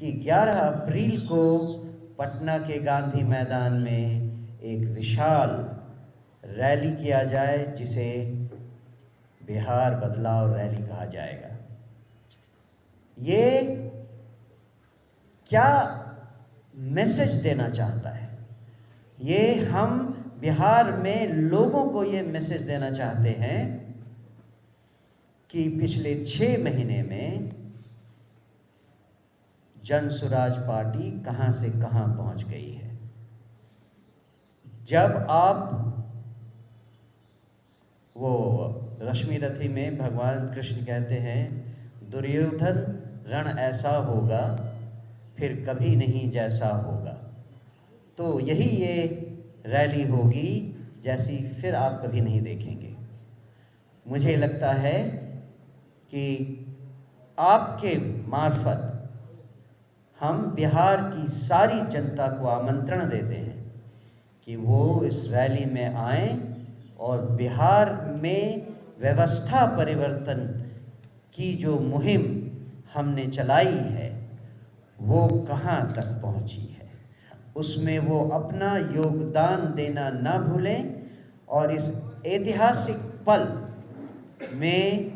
कि 11 अप्रैल को पटना के गांधी मैदान में एक विशाल रैली किया जाए, जिसे बिहार बदलाव रैली कहा जाएगा। ये क्या मैसेज देना चाहता है? ये हम बिहार में लोगों को ये मैसेज देना चाहते हैं कि पिछले 6 महीने में जन स्वराज पार्टी कहां से कहां पहुंच गई है। जब आप वो रश्मिरथी में भगवान कृष्ण कहते हैं, दुर्योधन रण ऐसा होगा फिर कभी नहीं जैसा होगा, तो यही ये रैली होगी जैसी फिर आप कभी नहीं देखेंगे। मुझे लगता है कि आपके मार्फत हम बिहार की सारी जनता को आमंत्रण देते हैं कि वो इस रैली में आएं और बिहार में व्यवस्था परिवर्तन की जो मुहिम हमने चलाई है वो कहाँ तक पहुँची है, उसमें वो अपना योगदान देना ना भूलें और इस ऐतिहासिक पल में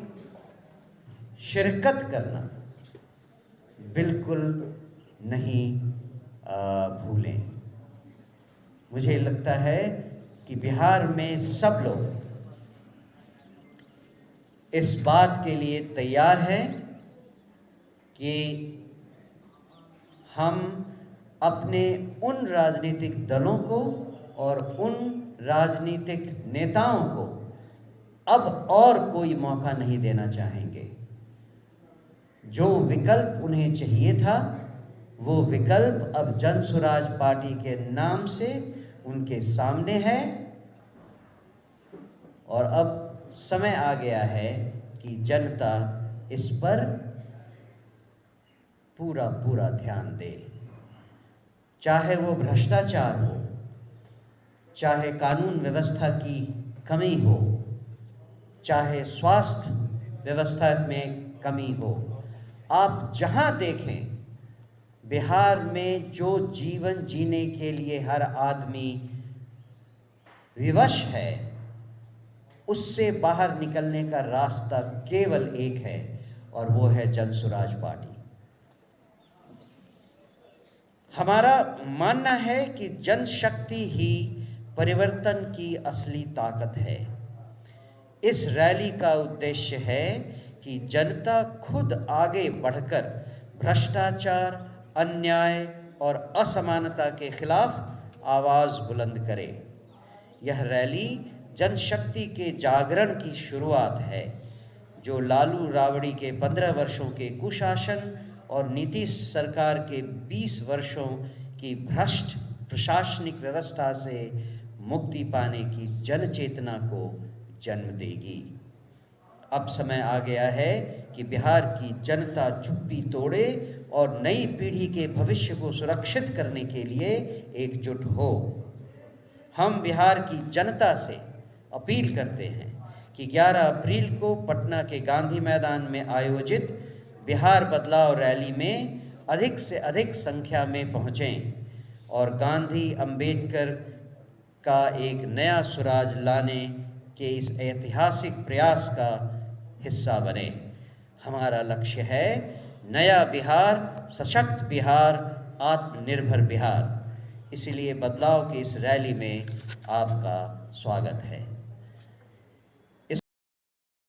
शिरकत करना बिल्कुल नहीं भूलें। मुझे लगता है कि बिहार में सब लोग इस बात के लिए तैयार हैं कि हम अपने उन राजनीतिक दलों को और उन राजनीतिक नेताओं को अब और कोई मौका नहीं देना चाहेंगे। जो विकल्प उन्हें चाहिए था वो विकल्प अब जन स्वराज पार्टी के नाम से उनके सामने है और अब समय आ गया है कि जनता इस पर पूरा पूरा ध्यान दे। चाहे वो भ्रष्टाचार हो, चाहे कानून व्यवस्था की कमी हो, चाहे स्वास्थ्य व्यवस्था में कमी हो, आप जहां देखें बिहार में जो जीवन जीने के लिए हर आदमी विवश है, उससे बाहर निकलने का रास्ता केवल एक है और वो है जन स्वराज पार्टी। हमारा मानना है कि जनशक्ति ही परिवर्तन की असली ताकत है। इस रैली का उद्देश्य है कि जनता खुद आगे बढ़कर भ्रष्टाचार, अन्याय और असमानता के खिलाफ आवाज़ बुलंद करे। यह रैली जनशक्ति के जागरण की शुरुआत है, जो लालू राबड़ी के 15 वर्षों के कुशासन और नीतीश सरकार के 20 वर्षों की भ्रष्ट प्रशासनिक व्यवस्था से मुक्ति पाने की जन चेतना को जन्म देगी। अब समय आ गया है कि बिहार की जनता चुप्पी तोड़े और नई पीढ़ी के भविष्य को सुरक्षित करने के लिए एकजुट हो। हम बिहार की जनता से अपील करते हैं कि 11 अप्रैल को पटना के गांधी मैदान में आयोजित बिहार बदलाव रैली में अधिक से अधिक संख्या में पहुँचें और गांधी अंबेडकर का एक नया स्वराज लाने के इस ऐतिहासिक प्रयास का हिस्सा बने। हमारा लक्ष्य है नया बिहार, सशक्त बिहार, आत्मनिर्भर बिहार। इसलिए बदलाव की इस रैली में आपका स्वागत है।